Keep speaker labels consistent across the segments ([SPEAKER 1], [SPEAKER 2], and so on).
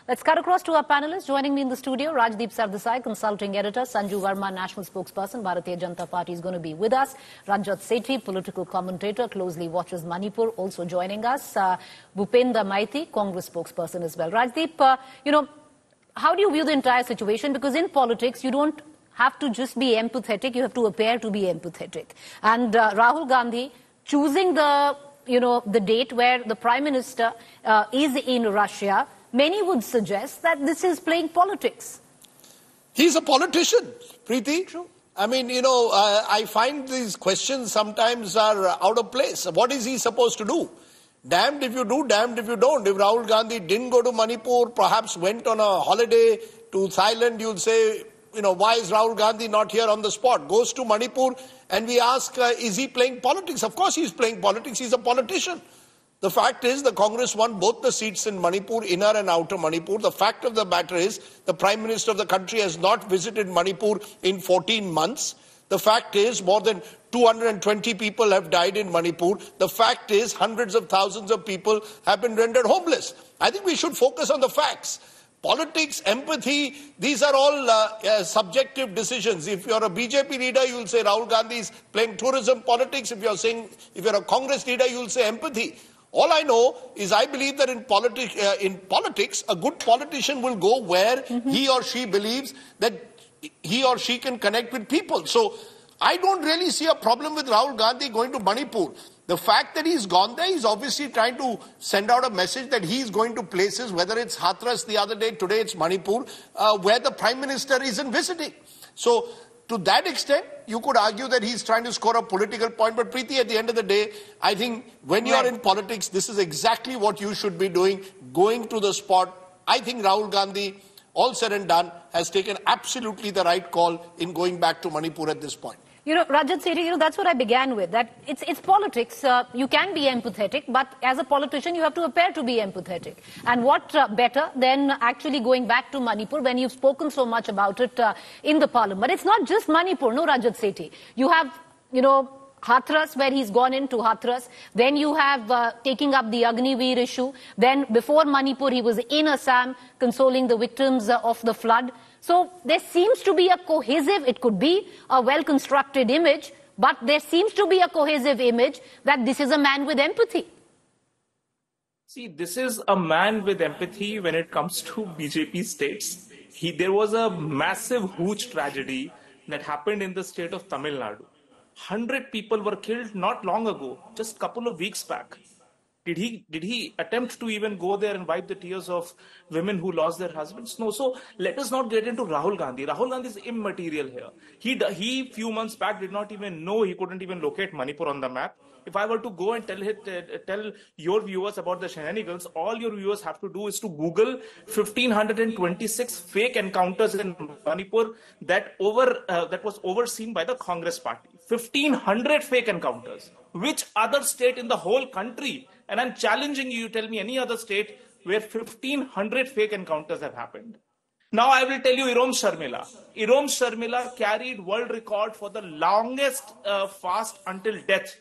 [SPEAKER 1] Let's cut across to our panelists. Joining me in the studio, Rajdeep, Sardesai, consulting editor, Sanju Verma, national spokesperson, Bharatiya Janata Party is going to be with us. Ranjit Sethi, political commentator, closely watches Manipur, also joining us. Bhupendra Maiti, Congress spokesperson as well. Rajdeep, how do you view the entire situation? Because in politics, you don't have to just be empathetic, you have to appear to be empathetic. And Rahul Gandhi choosing the date where the Prime Minister is in Russia, many would suggest that this is playing politics.
[SPEAKER 2] He's a politician, Preeti.
[SPEAKER 1] True.
[SPEAKER 2] I mean, I find these questions sometimes are out of place. What is he supposed to do? Damned if you do, damned if you don't. If Rahul Gandhi didn't go to Manipur, perhaps went on a holiday to Thailand, you'll say, why is Rahul Gandhi not here on the spot? Goes to Manipur and we ask, is he playing politics? Of course he's playing politics. He's a politician. The fact is the Congress won both the seats in Manipur, inner and outer Manipur. The fact of the matter is the Prime Minister of the country has not visited Manipur in 14 months. The fact is more than 220 people have died in Manipur. The fact is hundreds of thousands of people have been rendered homeless. I think we should focus on the facts. Politics, empathy, these are all subjective decisions. If you're a BJP leader, you'll say Rahul Gandhi is playing tourism politics. If you're a Congress leader, you'll say empathy. All I know is I believe that in politics, a good politician will go where he or she believes that he or she can connect with people. So I don't really see a problem with Rahul Gandhi going to Manipur. The fact that he's gone there, he's obviously trying to send out a message that he's going to places, whether it's Hathras the other day, today it's Manipur, where the Prime Minister isn't visiting. So to that extent, you could argue that he's trying to score a political point. But Preeti, at the end of the day, I think when you're in politics, this is exactly what you should be doing, going to the spot. I think Rahul Gandhi, all said and done, has taken absolutely the right call in going back to Manipur at this point.
[SPEAKER 1] Rajat Sethi, that's what I began with, that it's politics. You can be empathetic, but as a politician, you have to appear to be empathetic. And what better than actually going back to Manipur when you've spoken so much about it in the parliament. But it's not just Manipur, no, Rajat Sethi. You have, Hathras, where he's gone into Hathras. Then you have taking up the Agniveer issue. Then before Manipur, he was in Assam, consoling the victims of the flood. So there seems to be a cohesive, it could be a well-constructed image, but there seems to be a cohesive image that this is a man with empathy.
[SPEAKER 3] See, this is a man with empathy when it comes to BJP states. There was a massive, huge tragedy that happened in the state of Tamil Nadu. 100 people were killed not long ago, just a couple of weeks back. Did he attempt to even go there and wipe the tears of women who lost their husbands? No. So let us not get into Rahul Gandhi. Rahul Gandhi is immaterial here. He few months back did not even know, he couldn't even locate Manipur on the map. If I were to go and tell your viewers about the shenanigans, all your viewers have to do is to Google 1,526 fake encounters in Manipur that was overseen by the Congress party. 1,500 fake encounters. Which other state in the whole country? And I'm challenging you, tell me any other state where 1,500 fake encounters have happened. Now I will tell you Irom Sharmila. Irom Sharmila carried world record for the longest fast until death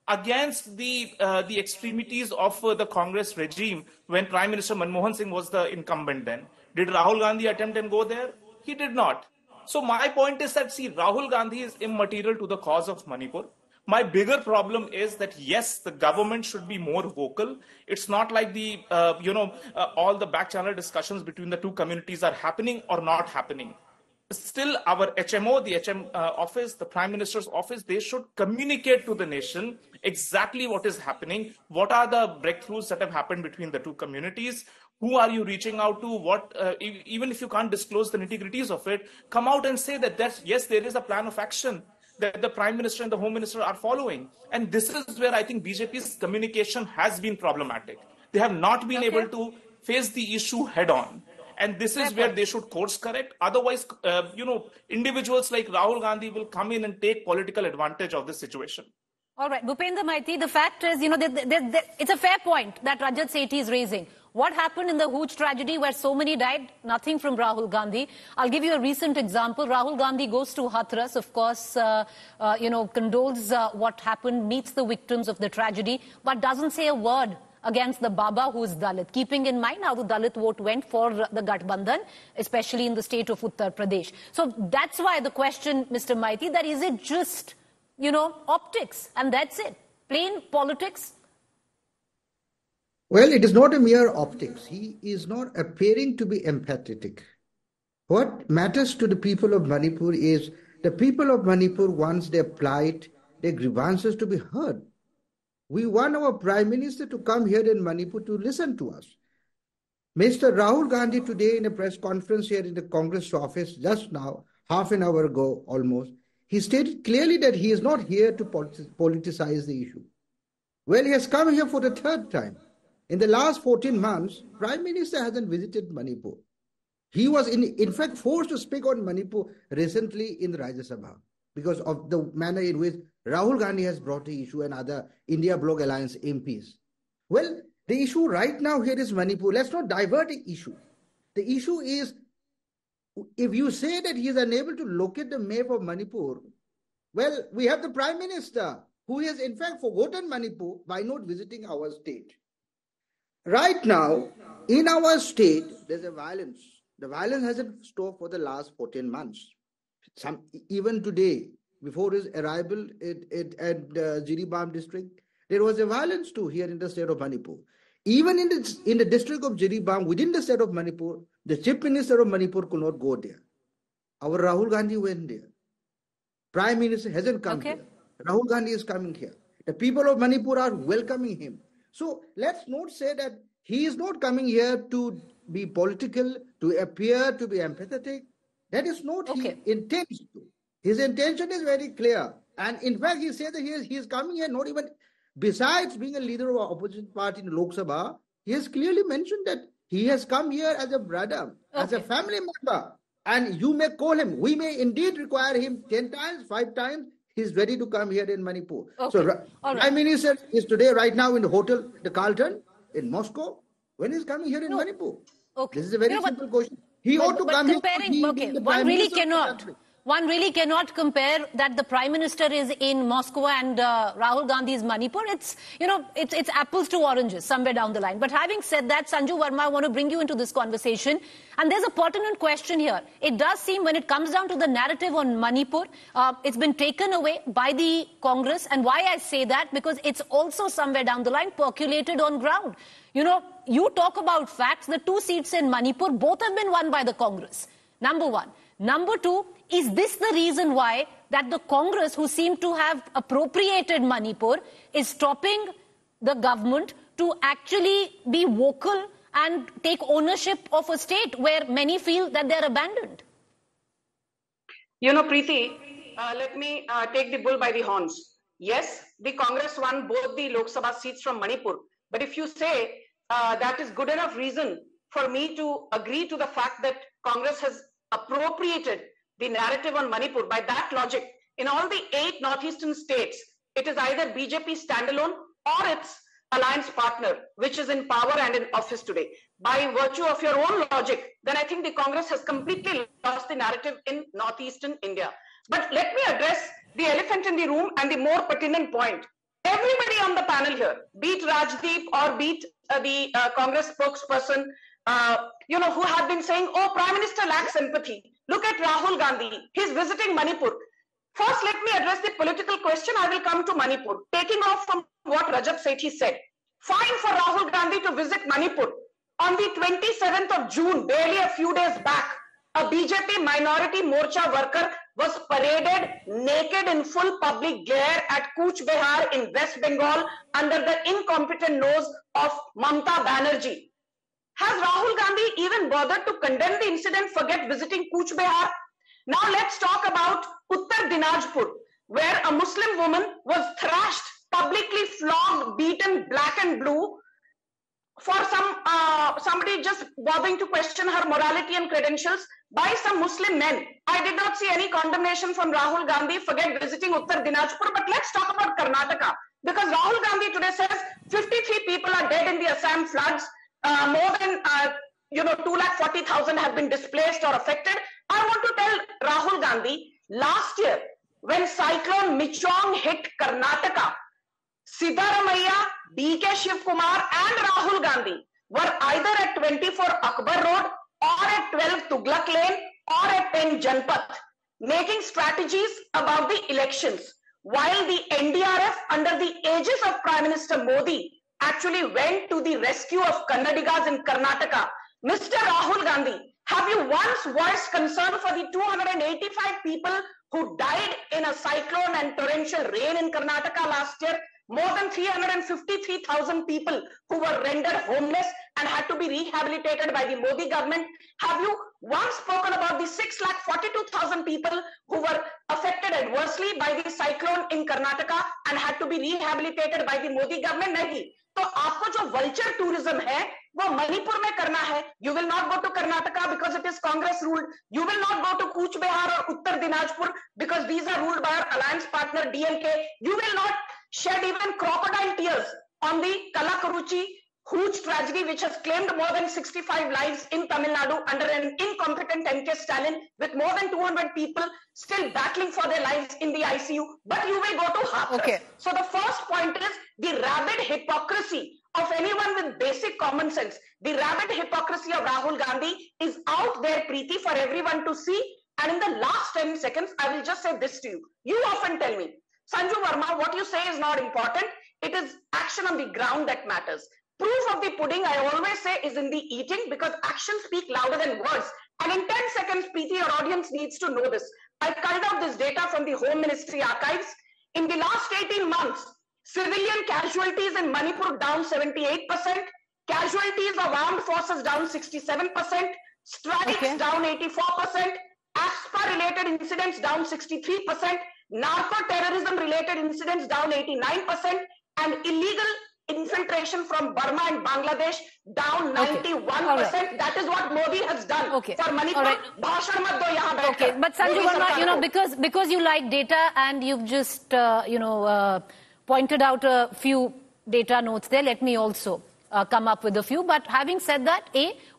[SPEAKER 3] against the extremities of the Congress regime when Prime Minister Manmohan Singh was the incumbent then. Did Rahul Gandhi attempt and go there? He did not. So my point is that, see, Rahul Gandhi is immaterial to the cause of Manipur. My bigger problem is that, yes, the government should be more vocal. It's not like all the back channel discussions between the two communities are happening or not happening. Still, our HMO, the office, the Prime Minister's office, they should communicate to the nation exactly what is happening. What are the breakthroughs that have happened between the two communities? Who are you reaching out to? Even if you can't disclose the nitty-gritties of it, come out and say that yes, there is a plan of action that the Prime Minister and the Home Minister are following. And this is where I think BJP's communication has been problematic. They have not been able to face the issue head on. And this is where they should course correct. Otherwise, individuals like Rahul Gandhi will come in and take political advantage of this situation.
[SPEAKER 1] All right, Bhupendra Maiti, the fact is, it's a fair point that Rajat Sethi is raising. What happened in the huge tragedy where so many died? Nothing from Rahul Gandhi. I'll give you a recent example. Rahul Gandhi goes to Hathras, of course, condoles what happened, meets the victims of the tragedy, but doesn't say a word against the Baba, who is Dalit, keeping in mind how the Dalit vote went for the Gathbandhan, especially in the state of Uttar Pradesh. So that's why the question, Mr. Maiti, that is it just, optics, and that's it, plain politics?
[SPEAKER 4] Well, it is not a mere optics. He is not appearing to be empathetic. What matters to the people of Manipur is the people of Manipur wants their plight, their grievances to be heard. We want our Prime Minister to come here in Manipur to listen to us. Mr. Rahul Gandhi today in a press conference here in the Congress office just now, half an hour ago almost, he stated clearly that he is not here to politicize the issue. Well, he has come here for the third time. In the last 14 months, Prime Minister hasn't visited Manipur. He was in fact forced to speak on Manipur recently in the Rajya Sabha because of the manner in which Rahul Gandhi has brought the issue and other India Bloc Alliance MPs. Well, the issue right now here is Manipur. Let's not divert the issue. The issue is, if you say that he is unable to locate the map of Manipur, well, we have the Prime Minister who has in fact forgotten Manipur by not visiting our state. Right now, in our state, there's a violence. The violence hasn't stopped for the last 14 months. Even today, before his arrival at Jiribam district, there was a violence too here in the state of Manipur. Even in the district of Jiribam, within the state of Manipur, the Chief Minister of Manipur could not go there. Our Rahul Gandhi went there. Prime Minister hasn't come here. Rahul Gandhi is coming here. The people of Manipur are welcoming him. So let's not say that he is not coming here to be political, to appear to be empathetic. That is not his intents to. His intention is very clear. And in fact, he said that he is coming here not even, besides being a leader of our opposition party in Lok Sabha, he has clearly mentioned that he has come here as a brother, as a family member. And you may call him, we may indeed require him 10 times, 5 times. He's ready to come here in Manipur. So Prime Minister is today, right now in the hotel, the Carlton in Moscow. When is coming here in Manipur? This is a very simple question. He ought to come here.
[SPEAKER 1] One really cannot compare that the Prime Minister is in Moscow and Rahul Gandhi is Manipur. It's apples to oranges somewhere down the line. But having said that, Sanju Verma, I want to bring you into this conversation. And there's a pertinent question here. It does seem when it comes down to the narrative on Manipur, it's been taken away by the Congress. And why I say that? Because it's also somewhere down the line percolated on ground. You talk about facts. The 2 seats in Manipur, both have been won by the Congress. Number one. Number two, is this the reason why that the Congress, who seem to have appropriated Manipur, is stopping the government to actually be vocal and take ownership of a state where many feel that they're abandoned?
[SPEAKER 5] Preeti, let me take the bull by the horns. Yes, the Congress won both the Lok Sabha seats from Manipur. But if you say that is good enough reason for me to agree to the fact that Congress has appropriated the narrative on Manipur, by that logic, in all the 8 northeastern states, it is either BJP standalone or its alliance partner, which is in power and in office today. By virtue of your own logic, then I think the Congress has completely lost the narrative in northeastern India. But let me address the elephant in the room and the more pertinent point. Everybody on the panel here, be it Rajdeep or be it the Congress spokesperson, who have been saying, oh, Prime Minister lacks empathy. Look at Rahul Gandhi. He's visiting Manipur. First, let me address the political question. I will come to Manipur. Taking off from what Rajat Sethi said. Fine for Rahul Gandhi to visit Manipur. On the 27th of June, barely a few days back, a BJP minority Morcha worker was paraded naked in full public glare at Cooch Behar in West Bengal under the incompetent nose of Mamta Banerjee. Has Rahul Gandhi even bothered to condemn the incident, forget visiting Cooch Behar? Now let's talk about Uttar Dinajpur, where a Muslim woman was thrashed, publicly flogged, beaten black and blue for somebody just bothering to question her morality and credentials by some Muslim men. I did not see any condemnation from Rahul Gandhi, forget visiting Uttar Dinajpur. But let's talk about Karnataka, because Rahul Gandhi today says 53 people are dead in the Assam floods. More than 240,000 have been displaced or affected. I want to tell Rahul Gandhi, last year when cyclone Michong hit Karnataka, Siddaramaiah, D.K. Shivkumar and Rahul Gandhi were either at 24 Akbar Road or at 12 Tughlaq Lane or at 10 Janpath, making strategies about the elections, while the NDRF under the aegis of Prime Minister Modi actually went to the rescue of Kannadigas in Karnataka. Mr. Rahul Gandhi, have you once voiced concern for the 285 people who died in a cyclone and torrential rain in Karnataka last year? More than 353,000 people who were rendered homeless and had to be rehabilitated by the Modi government. Have you once spoken about the 642,000 people who were affected adversely by the cyclone in Karnataka and had to be rehabilitated by the Modi government? Nahi. तो आपको जो vulture tourism है वो मणिपुर में करना है. You will not go to Karnataka because it is Congress ruled. You will not go to Cooch Behar or Uttar Dinajpur because these are ruled by our alliance partner DMK. You will not shed even crocodile tears on the Kalakuruchi huge tragedy which has claimed more than 65 lives in Tamil Nadu under an incompetent MK Stalin, with more than 200 people still battling for their lives in the ICU. But you will go to Hathras. Okay. So the first point is the rabid hypocrisy of anyone with basic common sense. The rabid hypocrisy of Rahul Gandhi is out there, Preeti, for everyone to see. And in the last 10 seconds, I will just say this to you. You often tell me, Sanju Verma, what you say is not important. It is action on the ground that matters. Proof of the pudding, I always say, is in the eating, because actions speak louder than words. And in 10 seconds, Preeti, your audience needs to know this. I culled out this data from the Home Ministry archives. In the last 18 months, civilian casualties in Manipur down 78%, casualties of armed forces down 67%, strikes down 84%, ASPA-related incidents down 63%, narco-terrorism related incidents down 89%, and illegal infiltration from Burma and Bangladesh down 91%. Right. That is what Modi has done for Manipur. Right.
[SPEAKER 1] But Sanju Verma, you know, because you like data and you've just, pointed out a few data notes there, let me also come up with a few. But having said that,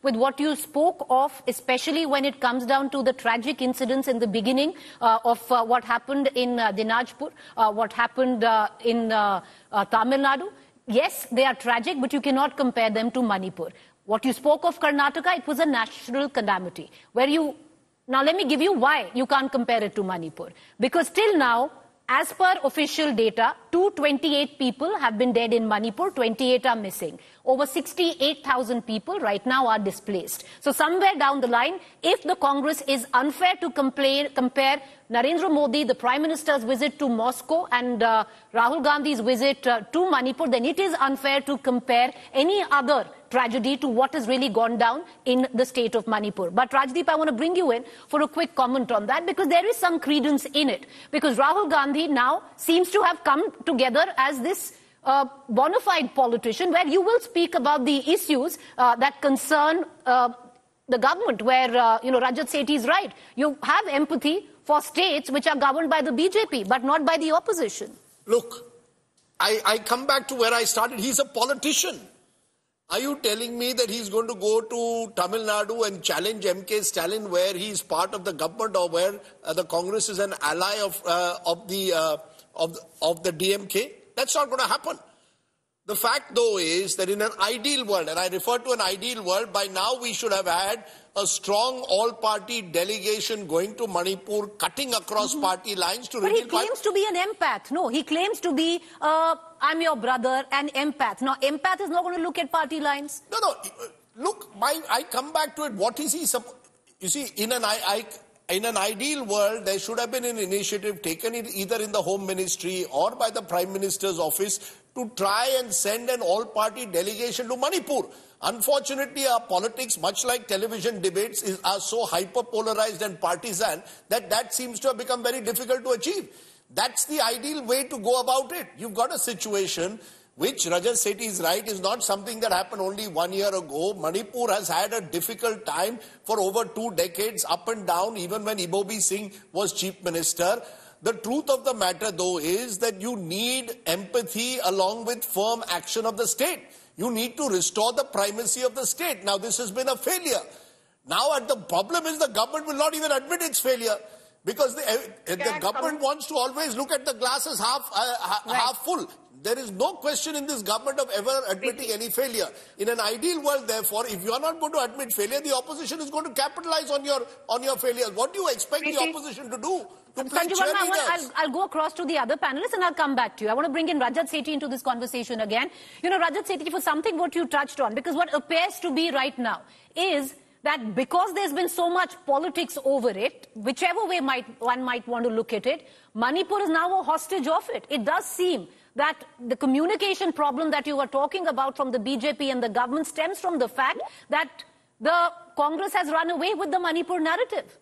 [SPEAKER 1] with what you spoke of, especially when it comes down to the tragic incidents in the beginning of what happened in Dinajpur, what happened in Tamil Nadu, yes, they are tragic, but you cannot compare them to Manipur. What you spoke of Karnataka, it was a natural calamity. Now let me give you why you can't compare it to Manipur. Because till now, as per official data, 228 people have been dead in Manipur, 28 are missing. Over 68,000 people right now are displaced. So somewhere down the line, if the Congress is unfair to compare Narendra Modi, the Prime Minister's visit to Moscow, and Rahul Gandhi's visit to Manipur, then it is unfair to compare any other tragedy to what has really gone down in the state of Manipur. But Rajdeep, I want to bring you in for a quick comment on that, because there is some credence in it. Because Rahul Gandhi now seems to have come together as this bona fide politician, where you will speak about the issues that concern the government, where, Rajat Sethi is right. You have empathy for states which are governed by the BJP, but not by the opposition.
[SPEAKER 2] Look, I come back to where I started. He's a politician. Are you telling me that he's going to go to Tamil Nadu and challenge MK Stalin, where he's part of the government, or where the Congress is an ally of the DMK? That's not going to happen. The fact, though, is that in an ideal world, and I refer to an ideal world, by now we should have had a strong all-party delegation going to Manipur, cutting across party lines to...
[SPEAKER 1] But he claims to be an empath. No, he claims to be, I'm your brother, an empath. Now, empath is not going to look at party lines.
[SPEAKER 2] No. Look, I come back to it. What is he... You see, in an ideal world, there should have been an initiative taken either in the Home Ministry or by the Prime Minister's office to try and send an all-party delegation to Manipur. Unfortunately, our politics, much like television debates, are so hyper-polarized and partisan that seems to have become very difficult to achieve. That's the ideal way to go about it. You've got a situation which, Rajat Sethi is right, is not something that happened only 1 year ago. Manipur has had a difficult time for over 2 decades, up and down, even when Ibobi Singh was Chief Minister. The truth of the matter, though, is that you need empathy along with firm action of the state. You need to restore the primacy of the state. Now, this has been a failure. Now, the problem is the government will not even admit its failure. Because the government wants to always look at the glass as half full. There is no question in this government of ever admitting any failure. In an ideal world, therefore, if you are not going to admit failure, the opposition is going to capitalize on your failures. What do you expect the opposition to do? To play cheerleaders?
[SPEAKER 1] I'll go across to the other panelists and I'll come back to you. I want to bring in Rajat Sethi into this conversation again. You know, Rajat Sethi, for something what you touched on, because what appears to be right now is that because there's been so much politics over it, whichever way one might want to look at it, Manipur is now a hostage of it. It does seem that the communication problem that you were talking about from the BJP and the government stems from the fact that the Congress has run away with the Manipur narrative.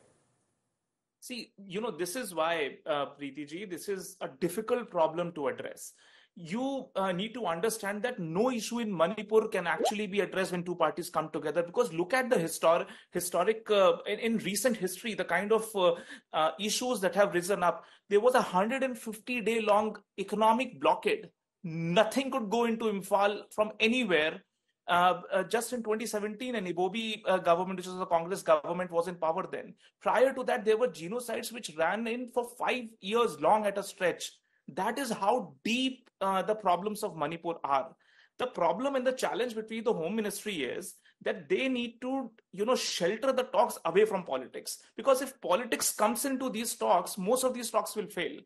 [SPEAKER 3] See, you know, this is why, Preeti ji, this is a difficult problem to address. You need to understand that no issue in Manipur can actually be addressed when two parties come together, because look at the historic in recent history, the kind of issues that have risen up. There was a 150-day long economic blockade. Nothing could go into Imphal from anywhere. Just in 2017, an Ibobi government, which was a Congress government, was in power then. Prior to that, there were genocides which ran in for 5 years long at a stretch. That is how deep the problems of Manipur are. The problem and the challenge between the Home Ministry is that they need to, you know, shelter the talks away from politics. Because if politics comes into these talks, most of these talks will fail.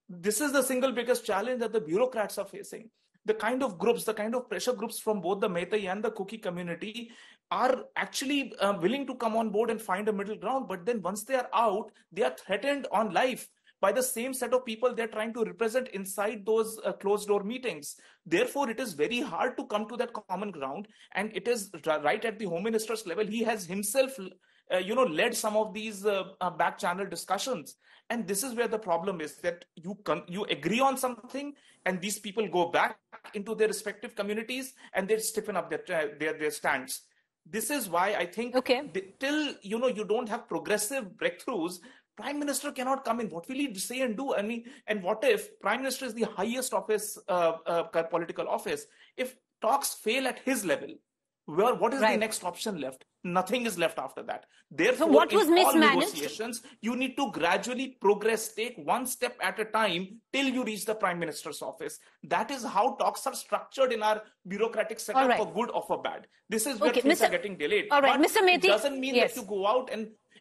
[SPEAKER 3] This is the single biggest challenge that the bureaucrats are facing. The kind of groups, the kind of pressure groups from both the Meitei and the Kuki community are actually willing to come on board and find a middle ground. But then once they are out, they are threatened on life by the same set of people they're trying to represent inside those closed-door meetings. Therefore, it is very hard to come to that common ground. And it is right at the Home Minister's level. He has himself led some of these back-channel discussions. And this is where the problem is, that you agree on something and these people go back into their respective communities and they stiffen up their stands. This is why I think till you don't have progressive breakthroughs, Prime Minister cannot come in. What will he say and do? I mean, and what if Prime Minister is the highest office, political office? If talks fail at his level, what is the next option left? Nothing is left after that. Therefore,
[SPEAKER 1] so what was
[SPEAKER 3] in all
[SPEAKER 1] mismanaged?
[SPEAKER 3] negotiations, you need to gradually progress, take one step at a time till you reach the Prime Minister's office. That is how talks are structured in our bureaucratic setup, for good or for bad. This is where things are getting delayed.
[SPEAKER 1] All right,
[SPEAKER 3] but
[SPEAKER 1] Mr. Methi,
[SPEAKER 3] it doesn't mean that you go out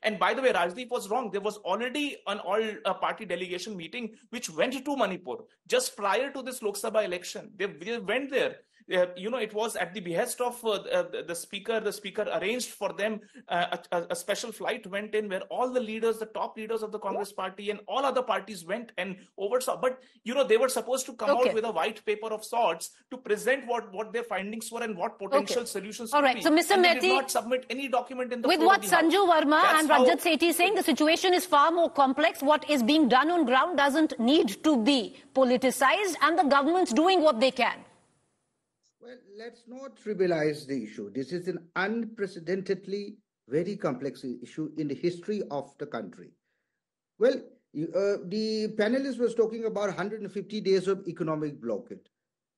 [SPEAKER 3] and by the way, Rajdeep was wrong. There was already an all-party delegation meeting which went to Manipur just prior to this Lok Sabha election. They went there. It was at the behest of the speaker. The speaker arranged for them a special flight went in where all the leaders, the top leaders of the Congress party and all other parties went and oversaw. But, they were supposed to come out with a white paper of sorts to present what their findings were and what potential solutions could be.
[SPEAKER 1] All right, so Mr. Methi,
[SPEAKER 3] they did not submit any document in the
[SPEAKER 1] with what Sanju Verma and Rajat Sethi is saying, the situation is far more complex. What is being done on ground doesn't need to be politicized, and the government's doing what they can.
[SPEAKER 4] Well, let's not trivialize the issue. This is an unprecedentedly very complex issue in the history of the country. Well, the panelist was talking about 150 days of economic blockade.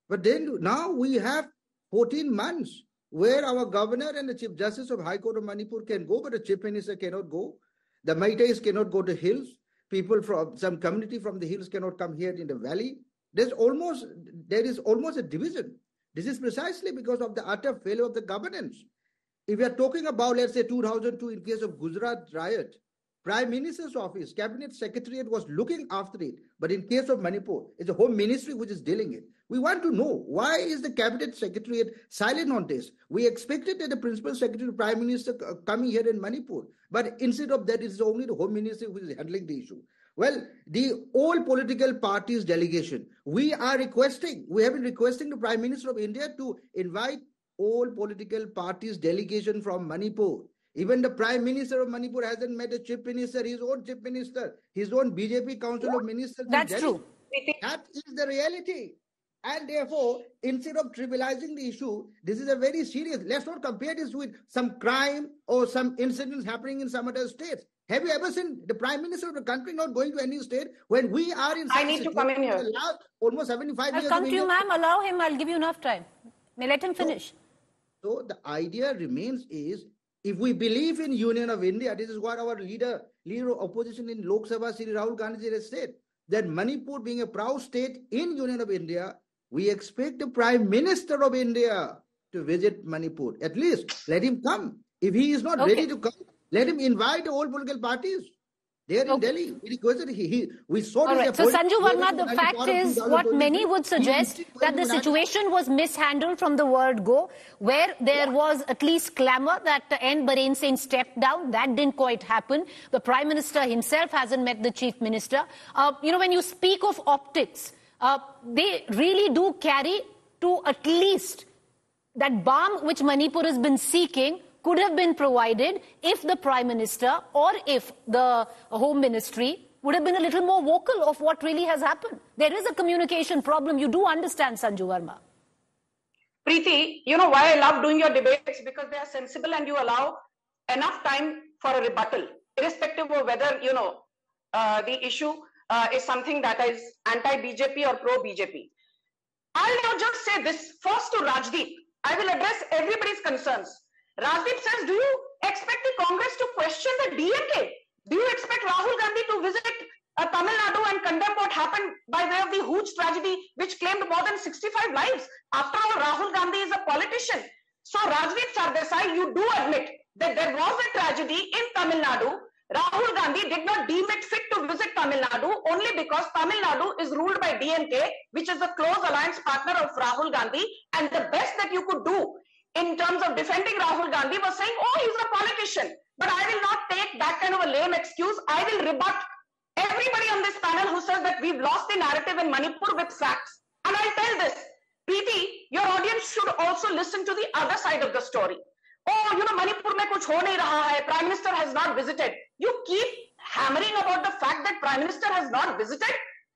[SPEAKER 4] But then now we have 14 months where our governor and the Chief Justice of High Court of Manipur can go, but the Chief Minister cannot go. The Meiteis cannot go to hills. People from some community from the hills cannot come here in the valley. There is almost a division. This is precisely because of the utter failure of the governance. If we are talking about, let's say, 2002, in case of Gujarat riot, Prime Minister's office, Cabinet Secretariat was looking after it. But in case of Manipur, it's the Home Ministry which is dealing it. We want to know, why is the Cabinet Secretariat silent on this? We expected that the Principal Secretary, Prime Minister, coming here in Manipur. But instead of that, it is only the Home Ministry which is handling the issue. Well, the all political parties delegation, we have been requesting the Prime Minister of India to invite all political parties delegation from Manipur. Even the Prime Minister of Manipur hasn't met a Chief Minister, his own Chief Minister, his own BJP Council of Ministers.
[SPEAKER 1] That's true.
[SPEAKER 4] That is the reality. And therefore, instead of trivializing the issue, this is a very serious, let's not compare this with some crime or some incidents happening in some other states. Have you ever seen the Prime Minister of the country not going to any state when we are in?
[SPEAKER 5] I need to come in here.
[SPEAKER 4] Last almost 75 years.
[SPEAKER 1] I'll come to you, ma'am. Allow him. I'll give you enough time. May let him finish.
[SPEAKER 4] So the idea remains is If we believe in Union of India, this is what our leader of opposition in Lok Sabha, Shri Rahul Gandhi has said, that Manipur being a proud state in Union of India, we expect the Prime Minister of India to visit Manipur. At least let him come. If he is not ready to come, let him invite all political parties. There in Delhi, we saw.
[SPEAKER 1] All right. So, Sanju Verma, the fact is, what many would suggest, that the situation was mishandled from the word go, where there was at least clamour that N. Biren Singh stepped down. That didn't quite happen. The Prime Minister himself hasn't met the Chief Minister. When you speak of optics, they really do carry to at least that balm which Manipur has been seeking could have been provided if the Prime Minister or if the Home Ministry would have been a little more vocal of what really has happened. There is a communication problem. You do understand, Sanju Verma.
[SPEAKER 5] Preeti, you know why I love doing your debates? Because they are sensible and you allow enough time for a rebuttal, irrespective of whether, the issue is something that is anti-BJP or pro-BJP. I'll now just say this first to Rajdeep. I will address everybody's concerns. Rajdeep says, do you expect the Congress to question the DMK? Do you expect Rahul Gandhi to visit Tamil Nadu and condemn what happened by way of the huge tragedy which claimed more than 65 lives? After all, Rahul Gandhi is a politician. So Rajdeep Sardesai, you do admit that there was a tragedy in Tamil Nadu. Rahul Gandhi did not deem it fit to visit Tamil Nadu only because Tamil Nadu is ruled by DMK, which is a close alliance partner of Rahul Gandhi, and the best that you could do in terms of defending Rahul Gandhi was saying, oh, he's a politician. But I will not take that kind of a lame excuse. I will rebut everybody on this panel who says that we've lost the narrative in Manipur with facts. And I'll tell this, Preeti, your audience should also listen to the other side of the story. Oh, Manipur mein kuch ho nahi raha hai. Prime Minister has not visited. You keep hammering about the fact that Prime Minister has not visited.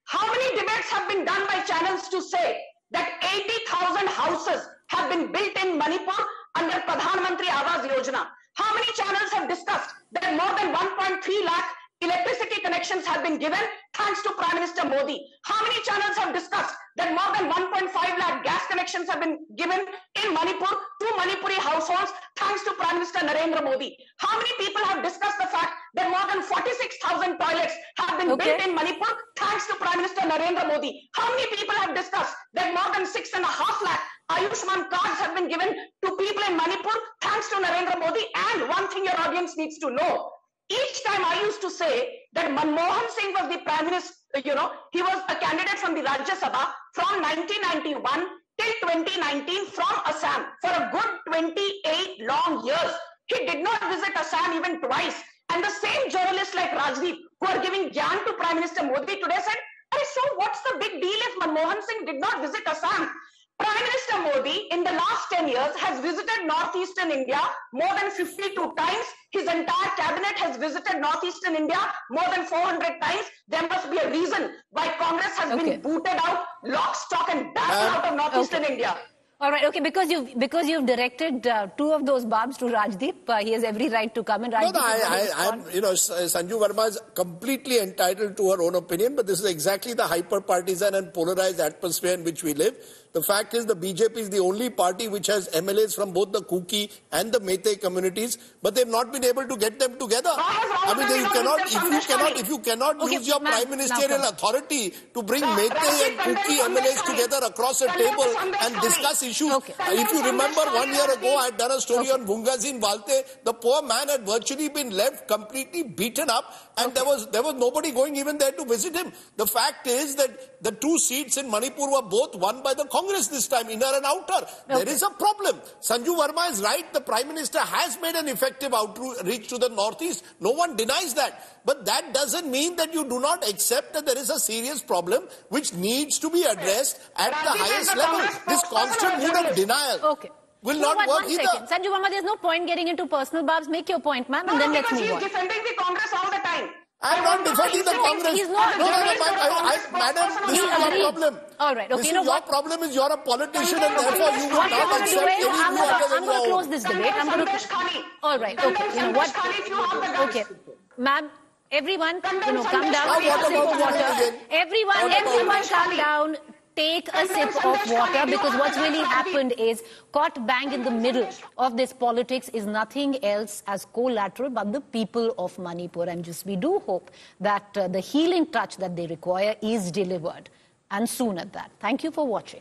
[SPEAKER 5] How many debates have been done by channels to say that 80,000 houses have been built in Manipur under Pradhan Mantri Awas Yojana? How many channels have discussed that more than 1.3 lakh electricity connections have been given thanks to Prime Minister Modi? How many channels have discussed that more than 1.5 lakh gas connections have been given in Manipur to Manipuri households thanks to Prime Minister Narendra Modi? How many people have discussed the fact that more than 46,000 toilets have been built in Manipur thanks to Prime Minister Narendra Modi? How many people have discussed that more than 6.5 lakh Ayushman cards have been given to people in Manipur thanks to Narendra Modi? And one thing your audience needs to know, each time I used to say that Manmohan Singh was the Prime Minister, he was a candidate from the Rajya Sabha from 1991 till 2019 from Assam for a good 28 long years. He did not visit Assam even twice. And the same journalists like Rajdeep who are giving gyan to Prime Minister Modi today said, so what's the big deal if Manmohan Singh did not visit Assam? Prime Minister Modi in the last 10 years has visited northeastern India more than 52 times. His entire cabinet has visited northeastern India more than 400 times. There must be a reason why Congress has been booted out, lock, stock and barrel out of northeastern India.
[SPEAKER 1] All right, because you've directed two of those barbs to Rajdeep, he has every right to come and Rajdeep.
[SPEAKER 2] Sanju Verma is completely entitled to her own opinion, but this is exactly the hyper-partisan and polarized atmosphere in which we live. The fact is the BJP is the only party which has MLAs from both the Kuki and the Meitei communities, but they've not been able to get them together. If you cannot use your prime ministerial authority to bring Meitei and Kuki MLAs together across a table and discuss issues. If you remember 1 year ago, I had done a story on Bungazin Walte. The poor man had virtually been left completely beaten up, and there was nobody going even there to visit him. The fact is that the 2 seats in Manipur were both won by the Congress this time, inner and outer. There is a problem. Sanju Verma is right. The Prime Minister has made an effective outreach to the Northeast. No one denies that. But that doesn't mean that you do not accept that there is a serious problem which needs to be addressed at the highest level. This constant mood of denial will not work either.
[SPEAKER 1] Sanju Verma, there's no point getting into personal barbs. Make your point, ma'am, and then let's move on.
[SPEAKER 5] He's defending the Congress all the time.
[SPEAKER 2] I'm not defending the Congress. Madam, this is your problem.
[SPEAKER 1] All right, okay.
[SPEAKER 2] Your problem is you're a politician and therefore you will not accept any view
[SPEAKER 1] I'm going to close this debate. All right, okay. You know what? Okay. Ma'am, everyone, calm down. Take a sip of water. Everyone, calm down. take a sip of water, because what's really happened is, caught bang in the middle of this politics is nothing else as collateral but the people of Manipur. And just we do hope that the healing touch that they require is delivered, and soon at that. Thank you for watching.